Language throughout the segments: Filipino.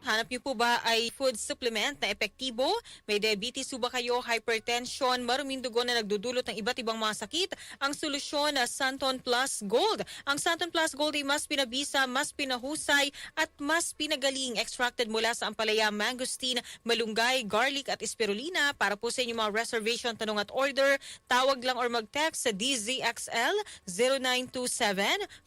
Hanap niyo po ba ay food supplement na epektibo? May diabetes po ba kayo, hypertension, maruming dugo na nagdudulot ng iba't ibang mga sakit? Ang solusyon na Santon Plus Gold. Ang Santon Plus Gold ay mas pinabisa, mas pinahusay at mas pinagaling. Extracted mula sa ampalaya, mangosteen, malunggay, garlic at spirulina. Para po sa inyong mga reservation, tanong at order, tawag lang or mag-text sa DZXL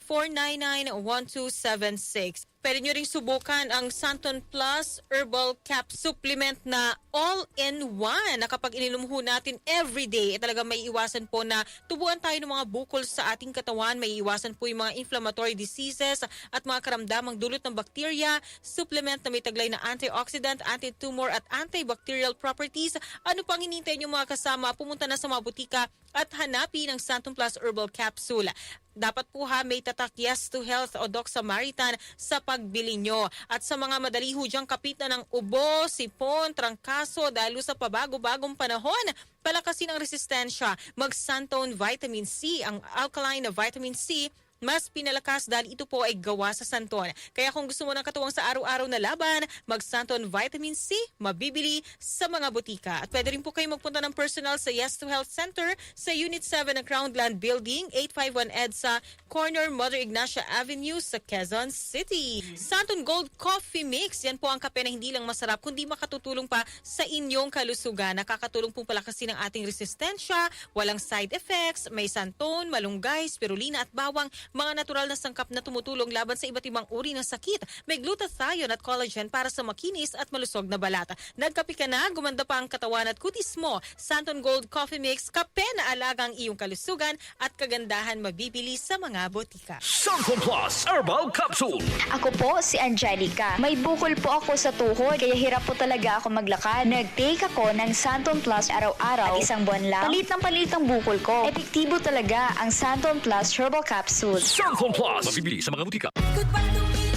0927-499-1276. Pwede nyo ring subukan ang Santon Plus Herbal Cap Supplement na all-in-one na kapag ininom ho natin everyday, talaga may iwasan po na tubuan tayo ng mga bukol sa ating katawan, may iwasan po yung mga inflammatory diseases at mga karamdamang dulot ng bakterya. Supplement na may taglay na antioxidant, anti-tumor at antibacterial properties. Ano pang hinintay nyo mga kasama? Pumunta na sa mga butika at hanapin ang Santon Plus Herbal Capsule. Dapat po may tatak Yes to Health o Doc Samaritan sa pagbili nyo. At sa mga madali ho diyang kapitan ng ubo, sipon, trangkaso dahil sa pabago-bagong panahon, palakasin ang resistensya. Mag-Santon Vitamin C, ang alkaline na vitamin C, mas pinalakas dahil ito po ay gawa sa santon. Kaya kung gusto mo ng katuwang sa araw-araw na laban, mag-Santon Vitamin C, mabibili sa mga butika. At pwede rin po kayo magpunta ng personal sa Yes to Health Center sa Unit 7 ng Crownland Building, 851 EDSA, corner Mother Ignacia Avenue sa Quezon City. Santon Gold Coffee Mix, yan po ang kape na hindi lang masarap, kundi makatutulong pa sa inyong kalusugan. Nakakatulong pong palakasin ang ating resistensya, walang side effects, may santon, malunggay, spirulina at bawang, mga natural na sangkap na tumutulong laban sa iba't ibang uri ng sakit. May glutathione at collagen para sa makinis at malusog na balat. Nagkape ka na, gumanda pa ang katawan at kutis mo. Santon Gold Coffee Mix, kape na alagang iyong kalusugan at kagandahan mabibili sa mga botika. Santon Plus Herbal Capsule. Ako po si Angelica. May bukol po ako sa tuhod, kaya hirap po talaga ako maglakad. Nag-take ako ng Santon Plus araw-araw at isang buwan lang, palit ang bukol ko. Epektibo talaga ang Santon Plus Herbal Capsule. Santon Plus. Mabibili sa mga butika. Goodbye to me,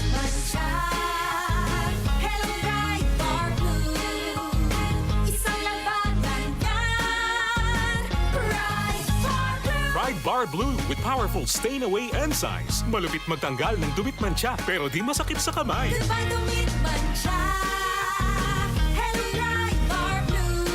Hello, Bright Bar Blue. Isang labanan yan. Bright Bar Blue. Pride Bar Blue with powerful stain-away enzymes. Malupit magtanggal ng dumit mancha pero di masakit sa kamay. Goodbye to me, Hello, Bright Bar Blue.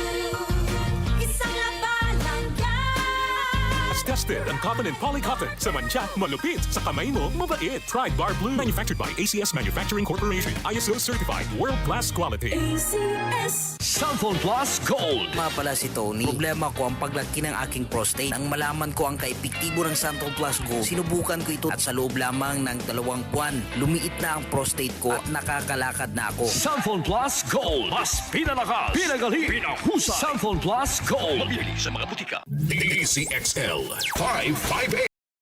Isang labanan yan. As tested ang cotton and polycotton. Sa mancha, malupit. Sa kamay mo, mabait. Pride Bar Blue. Manufactured by ACS Manufacturing Corporation. ISO certified. World-class quality. ACS. Santon Plus Gold. Nga pala si Tony. Problema ko ang paglaki ng aking prostate. Nang malaman ko ang kaepektibo ng Santon Plus Gold, sinubukan ko ito at sa loob lamang ng 2 buwan, lumiit na ang prostate ko at nakakalakad na ako. Santon Plus Gold. Mas pinalakas, pinagaling, pinahusay. Santon Plus Gold. Mabibili sa mga butika. DCXL 558.